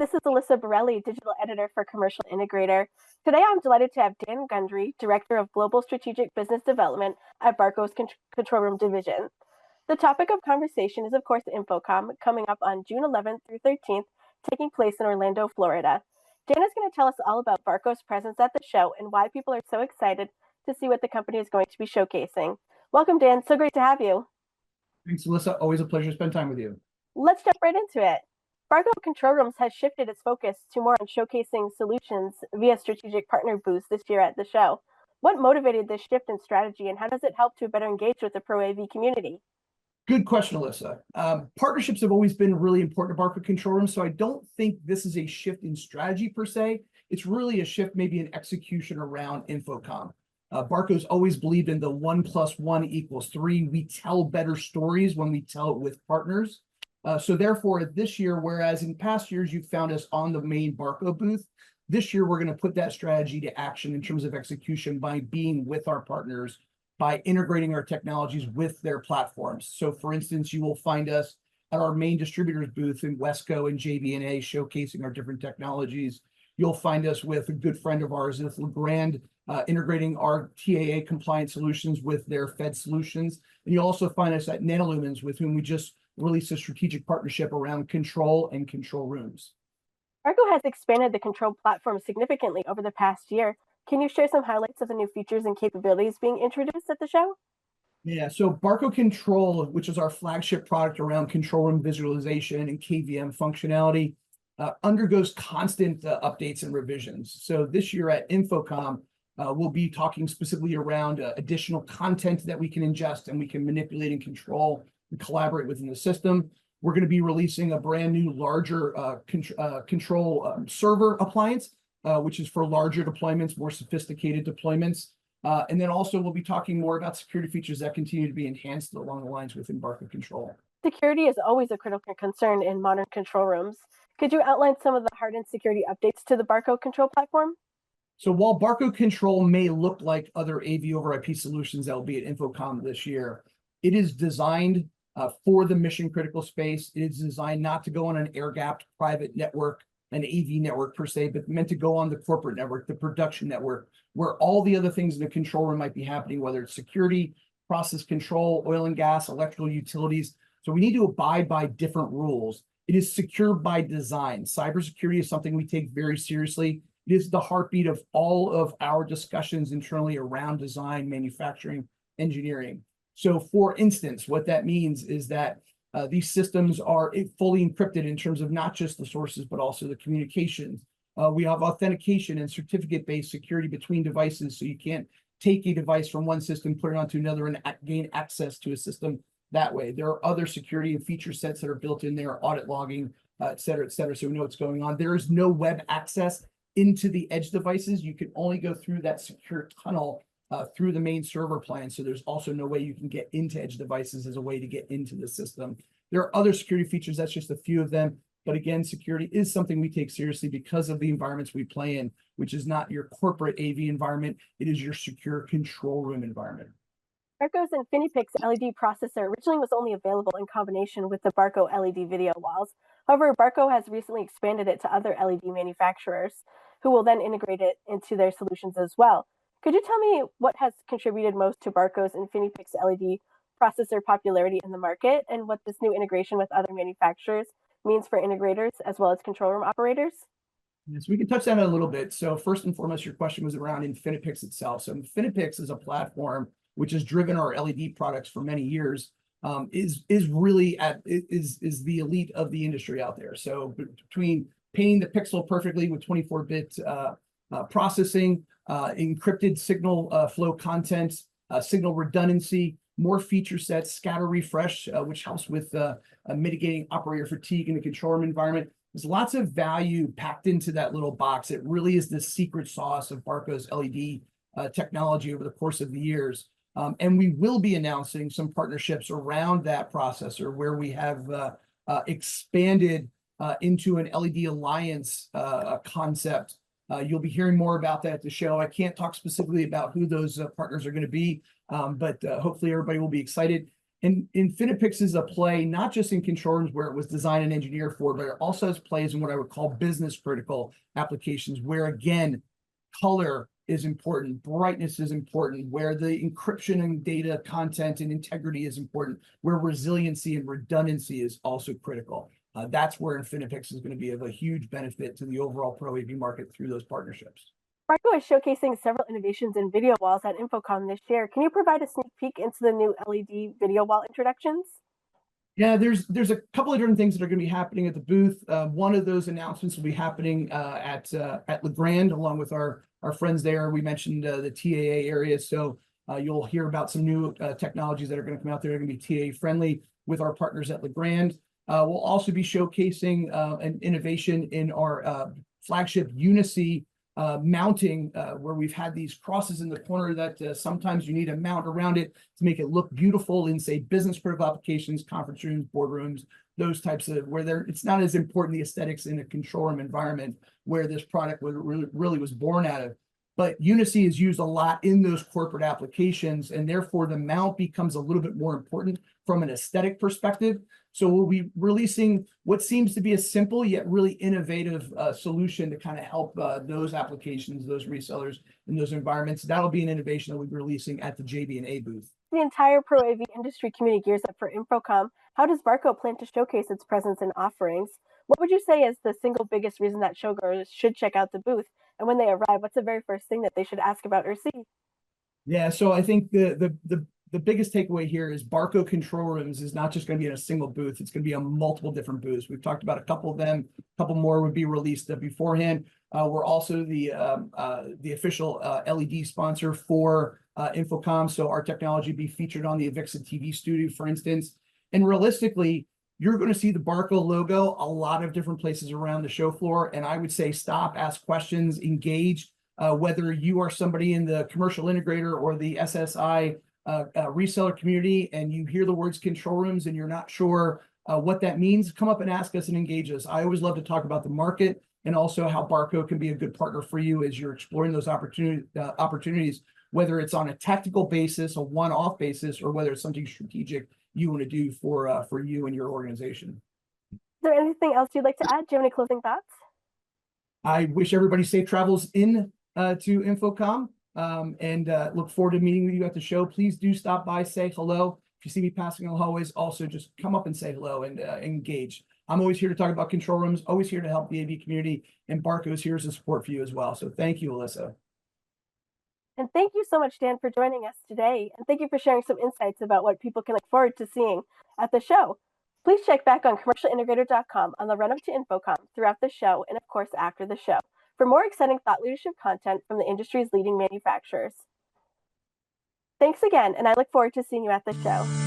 This is Alyssa Borelli, digital editor for Commercial Integrator. Today I'm delighted to have Dan Gundry, Director of Global Strategic Business Development at Barco's Control Room Division. The topic of conversation is, of course, InfoComm, coming up on June 11th through 13th, taking place in Orlando, Florida. Dan is going to tell us all about Barco's presence at the show and why people are so excited to see what the company is going to be showcasing. Welcome, Dan. So great to have you. Thanks, Alyssa. Always a pleasure to spend time with you. Let's jump right into it. Barco Control Rooms has shifted its focus to more on showcasing solutions via strategic partner booths this year at the show. What motivated this shift in strategy, and how does it help to better engage with the Pro AV community? Good question, Alyssa. Partnerships have always been really important to Barco Control Rooms, so I don't think this is a shift in strategy per se. It's really a shift maybe in execution around InfoComm. Barco's always believed in the 1 + 1 = 3. We tell better stories when we tell it with partners. So therefore, this year, whereas in past years you've found us on the main Barco booth, this year we're going to put that strategy to action in terms of execution by being with our partners, by integrating our technologies with their platforms. So for instance, you will find us at our main distributors booth in Wesco and JB&A showcasing our different technologies. You'll find us with a good friend of ours, with Legrand, integrating our TAA compliant solutions with their Fed solutions. And you'll also find us at Nanolumens, with whom we just released a strategic partnership around control and control rooms. Barco has expanded the control platform significantly over the past year. Can you share some highlights of the new features and capabilities being introduced at the show? Yeah, so Barco Control, which is our flagship product around control room visualization and KVM functionality, undergoes constant updates and revisions. So this year at InfoComm, we'll be talking specifically around additional content that we can ingest and we can manipulate and control and collaborate within the system. We're going to be releasing a brand new, larger control server appliance, which is for larger deployments, more sophisticated deployments. And then also we'll be talking more about security features that continue to be enhanced along the lines within Barco Control. Security is always a critical concern in modern control rooms. Could you outline some of the hardened security updates to the Barco Control platform? So while Barco Control may look like other AV over IP solutions that will be at InfoComm this year, it is designed for the mission critical space. It is designed not to go on an air-gapped private network, an AV network per se, but meant to go on the corporate network, the production network, where all the other things in the control room might be happening, whether it's security, process control, oil and gas, electrical utilities. So we need to abide by different rules. It is secure by design. Cybersecurity is something we take very seriously. It is the heartbeat of all of our discussions internally around design, manufacturing, engineering. So for instance, what that means is that these systems are fully encrypted in terms of not just the sources, but also the communications. We have authentication and certificate-based security between devices, so you can't take a device from one system, put it onto another, and gain access to a system that way. There are other security and feature sets that are built in there, audit logging, et cetera, so we know what's going on. There is no web access into the edge devices. You can only go through that secure tunnel through the main server plan. So there's also no way you can get into edge devices as a way to get into the system. There are other security features. That's just a few of them. But again, security is something we take seriously because of the environments we play in, which is not your corporate AV environment. It is your secure control room environment. Barco's InfiniPix LED processor originally was only available in combination with the Barco LED video walls. However, Barco has recently expanded it to other LED manufacturers who will then integrate it into their solutions as well. Could you tell me what has contributed most to Barco's InfiniPix LED processor popularity in the market, and what this new integration with other manufacturers means for integrators as well as control room operators? Yes, we can touch on that a little bit. So first and foremost, your question was around InfiniPix itself. So InfiniPix is a platform which has driven our LED products for many years, is really is the elite of the industry out there. So between painting the pixel perfectly with 24-bit processing, encrypted signal flow content, signal redundancy, more feature sets, scatter refresh, which helps with mitigating operator fatigue in the control room environment. There's lots of value packed into that little box. It really is the secret sauce of Barco's LED technology over the course of the years. And we will be announcing some partnerships around that processor where we have expanded into an LED Alliance concept. You'll be hearing more about that at the show. I can't talk specifically about who those partners are going to be, but hopefully everybody will be excited. And Infinipix is a play not just in control rooms where it was designed and engineered for, but it also has plays in what I would call business critical applications, where again, color is important, brightness is important, where the encryption and data content and integrity is important, where resiliency and redundancy is also critical. That's where Infinipix is going to be of a huge benefit to the overall Pro AV market through those partnerships. Barco is showcasing several innovations in video walls at InfoComm this year. Can you provide a sneak peek into the new LED video wall introductions? Yeah, there's a couple of different things that are going to be happening at the booth. One of those announcements will be happening at LeGrand, along with our friends there. We mentioned the TAA area, so you'll hear about some new technologies that are going to come out there. They're going to be TAA friendly with our partners at LeGrand. We'll also be showcasing an innovation in our flagship Unicy mounting, where we've had these crosses in the corner that sometimes you need a mount around it to make it look beautiful in, say, business critical applications, conference rooms, boardrooms, those types of where it's not as important the aesthetics in a control room environment where this product really was born out of. But Unicy is used a lot in those corporate applications, and therefore the mount becomes a little bit more important from an aesthetic perspective. So we'll be releasing what seems to be a simple yet really innovative solution to kind of help those applications, those resellers in those environments. That'll be an innovation that we'll be releasing at the JB&A booth. The entire Pro AV industry community gears up for InfoComm. How does Barco plan to showcase its presence and offerings? What would you say is the single biggest reason that showgoers should check out the booth? And when they arrive, what's the very first thing that they should ask about or see? Yeah, so I think the biggest takeaway here is Barco Control Rooms is not just going to be in a single booth. It's going to be on multiple different booths. We've talked about a couple of them. A couple more would be released beforehand. We're also the official LED sponsor for InfoComm. So our technology be featured on the Avixa TV studio, for instance. And realistically, you're going to see the Barco logo a lot of different places around the show floor. And I would say stop, ask questions, engage, whether you are somebody in the commercial integrator or the SSI reseller community and you hear the words control rooms and you're not sure what that means, come up and ask us and engage us. I always love to talk about the market and also how Barco can be a good partner for you as you're exploring those opportunities, whether it's on a tactical basis, a one-off basis, or whether it's something strategic you want to do for you and your organization. Is there anything else you'd like to add? Do you have any closing thoughts? I wish everybody safe travels in to InfoComm. And look forward to meeting with you at the show. Please do stop by, say hello. If you see me passing in the hallways, also just come up and say hello and engage. I'm always here to talk about control rooms, always here to help the AV community, and Barco is here as a support for you as well. So thank you, Alyssa. And thank you so much, Dan, for joining us today. And thank you for sharing some insights about what people can look forward to seeing at the show. Please check back on commercialintegrator.com on the run-up to InfoComm throughout the show and, of course, after the show for more exciting thought leadership content from the industry's leading manufacturers. Thanks again, and I look forward to seeing you at the show.